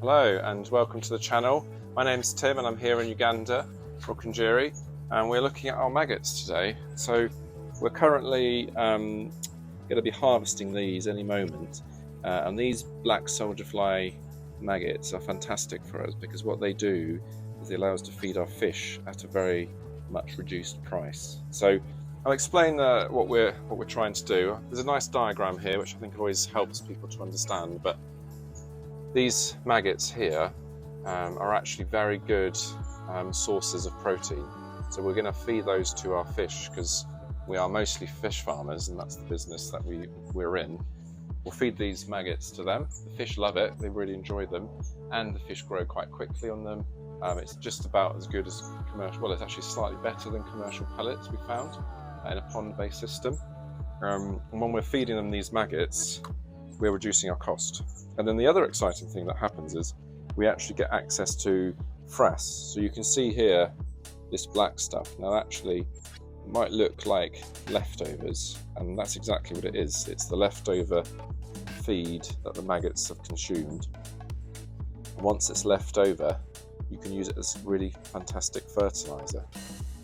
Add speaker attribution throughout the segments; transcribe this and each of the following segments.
Speaker 1: Hello and welcome to the channel. My name's Tim and I'm here in Uganda, Rukungiri, and we're looking at our maggots today. So we're currently going to be harvesting these any moment, and these black soldier fly maggots are fantastic for us because what they do is they allow us to feed our fish at a very much reduced price. So I'll explain what we're trying to do. There's a nice diagram here which I think always helps people to understand, but these maggots here are actually very good sources of protein. So we're going to feed those to our fish because we are mostly fish farmers and that's the business that we're in. We'll feed these maggots to them. The fish love it, they really enjoy them, and the fish grow quite quickly on them. It's just about as good as commercial, well, it's actually slightly better than commercial pellets we found in a pond-based system. And when we're feeding them these maggots, we're reducing our cost. And then the other exciting thing that happens is we actually get access to frass. So you can see here this black stuff. Now actually it might look like leftovers, and that's exactly what it is. It's the leftover feed that the maggots have consumed. Once it's left over, you can use it as really fantastic fertilizer.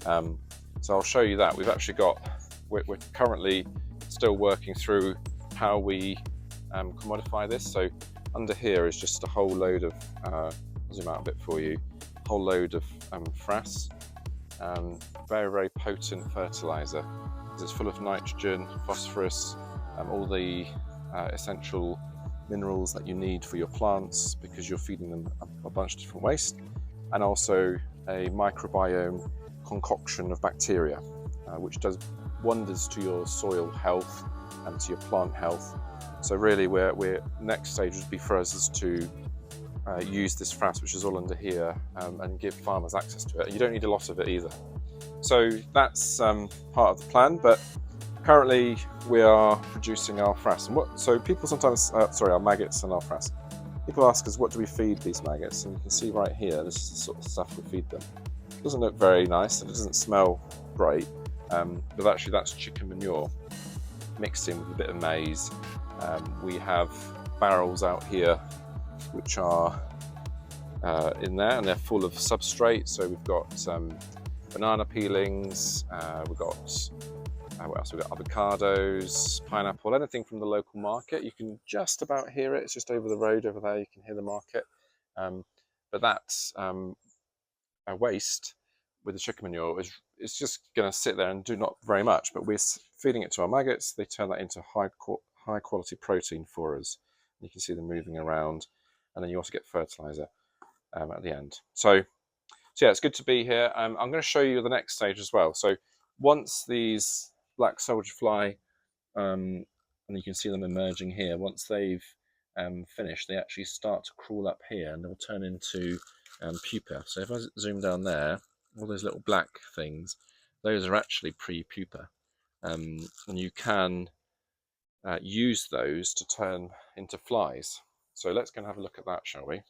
Speaker 1: So I'll show you that. We're currently still working through how we commodify this. So under here is just a whole load of, I'll zoom out a bit for you, a whole load of frass. Very, very potent fertilizer because it's full of nitrogen, phosphorus, all the essential minerals that you need for your plants because you're feeding them a bunch of different waste, and also a microbiome concoction of bacteria, which does wonders to your soil health and to your plant health. So really we're next stage would be for us is to use this frass, which is all under here, and give farmers access to it. And you don't need a lot of it either. So that's part of the plan, but currently we are producing our frass. And so people sometimes, our maggots and our frass. People ask us, what do we feed these maggots? And you can see right here, this is the sort of stuff we feed them. It doesn't look very nice and it doesn't smell great, but actually that's chicken manure mixed in with a bit of maize. We have barrels out here which are in there, and they're full of substrate. So we've got banana peelings, we've got what else? We've got avocados, pineapple, anything from the local market. You can just about hear it. It's just over the road over there. You can hear the market. But that's a waste with the chicken manure. It's just going to sit there and do not very much. But we're feeding it to our maggots. They turn that into high quality protein for us. You can see them moving around, and then you also get fertilizer at the end. So yeah, it's good to be here. I'm going to show you the next stage as well. So once these black soldier fly, and you can see them emerging here, once they've finished, they actually start to crawl up here and they'll turn into pupa. So if I zoom down there, all those little black things, those are actually pre-pupa, and you can use those to turn into flies. So let's go and have a look at that, shall we?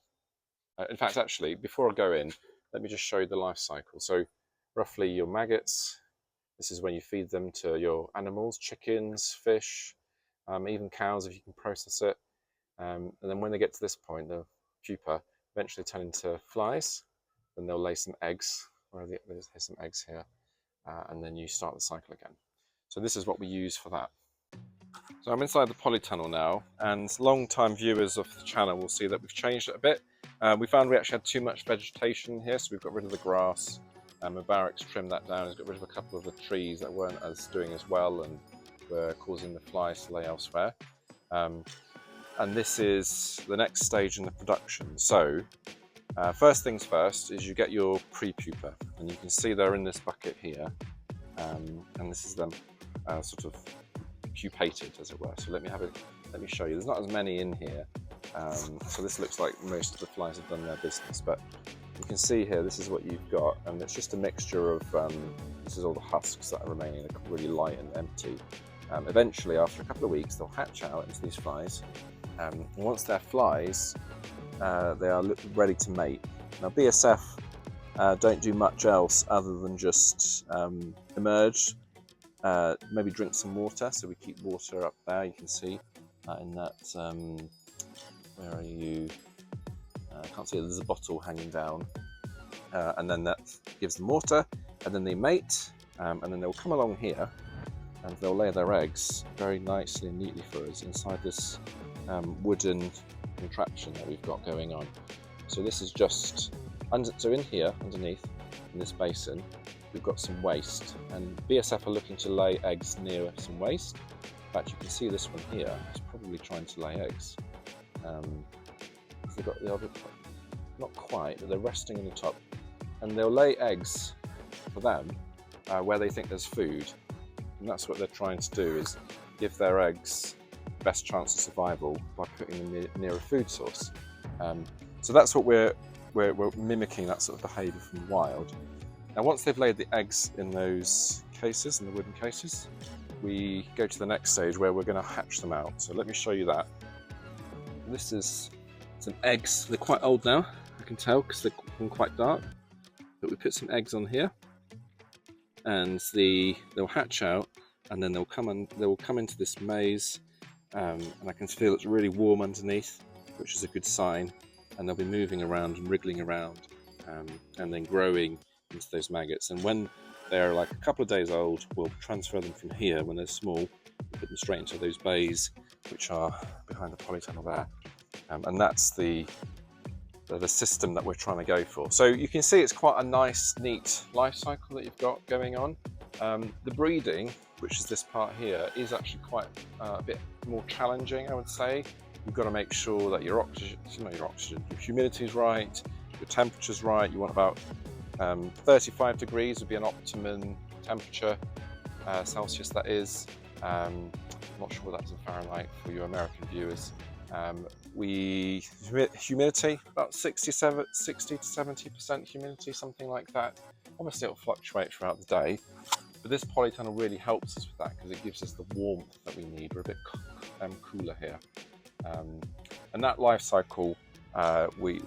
Speaker 1: In fact, actually, before I go in, let me just show you the life cycle. So roughly your maggots, this is when you feed them to your animals, chickens, fish, even cows if you can process it. And then when they get to this point, the pupa eventually turn into flies, then they'll lay some eggs. There's some eggs here, and then you start the cycle again. So this is what we use for that. So I'm inside the polytunnel now, and long-time viewers of the channel will see that we've changed it a bit. We found we actually had too much vegetation here, so we've got rid of the grass. Mubarak's trimmed that down. He's got rid of a couple of the trees that weren't doing as well and were causing the flies to lay elsewhere. And this is the next stage in the production. So first things first is you get your pre-pupa, and you can see they're in this bucket here, and this is them sort of pupated, as it were. So let me show you. There's not as many in here, so this looks like most of the flies have done their business, but you can see here, this is what you've got, and it's just a mixture of, this is all the husks that are remaining, they're really light and empty. Eventually, after a couple of weeks, they'll hatch out into these flies, and once they're flies, they are ready to mate. Now BSF don't do much else other than just emerge, maybe drink some water, so we keep water up there, you can see in that, where are you? can't see it, there's a bottle hanging down, and then that gives them water, and then they mate, and then they'll come along here and they'll lay their eggs very nicely and neatly for us inside this wooden contraption that we've got going on. So this is just so in here underneath in this basin we've got some waste, and BSF are looking to lay eggs near some waste. In fact, you can see this one here is probably trying to lay eggs. They've got the other, not quite, but they're resting on the top, and they'll lay eggs for them where they think there's food, and that's what they're trying to do, is give their eggs the best chance of survival by putting them near a food source. So that's what we're mimicking, that sort of behaviour from the wild. Now once they've laid the eggs in those cases, in the wooden cases, we go to the next stage where we're going to hatch them out. So let me show you that. This is some eggs. They're quite old now, I can tell, because they're gone quite dark. But we put some eggs on here, and they'll hatch out, and then they'll come into this maze, and I can feel it's really warm underneath, which is a good sign. And they'll be moving around and wriggling around, and then growing into those maggots. And when they're like a couple of days old, we'll transfer them from here when they're small, put them straight into those bays, which are behind the polytunnel there. And that's the system that we're trying to go for. So you can see it's quite a nice, neat life cycle that you've got going on. The breeding, which is this part here, is actually quite a bit more challenging, I would say. You've got to make sure that your humidity is right, your temperature's right. You want about 35 degrees would be an optimum temperature, Celsius that is. I'm not sure what that's in Fahrenheit for you American viewers. Humidity, about 60 to 70% humidity, something like that. Obviously it'll fluctuate throughout the day, but this polytunnel really helps us with that because it gives us the warmth that we need. We're a bit cooler here. And that life cycle we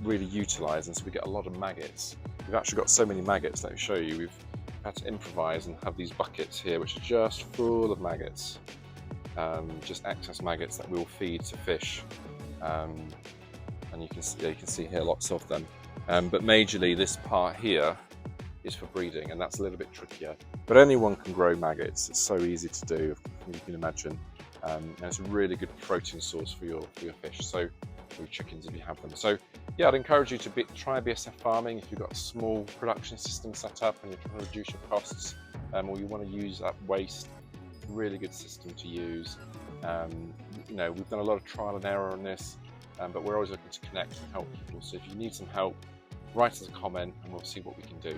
Speaker 1: really utilise, and so we get a lot of maggots. We've actually got so many maggots, let me show you. We've had to improvise and have these buckets here which are just full of maggots, just excess maggots that we'll feed to fish, and you can see here lots of them, but majorly this part here is for breeding, and that's a little bit trickier, but anyone can grow maggots. It's so easy to do, you can imagine. And it's a really good protein source for your fish, so for your chickens if you have them. So yeah, I'd encourage you to try BSF farming if you've got a small production system set up and you're trying to reduce your costs, or you want to use that waste. Really good system to use. You know, we've done a lot of trial and error on this, but we're always looking to connect and help people. So if you need some help, write us a comment and we'll see what we can do.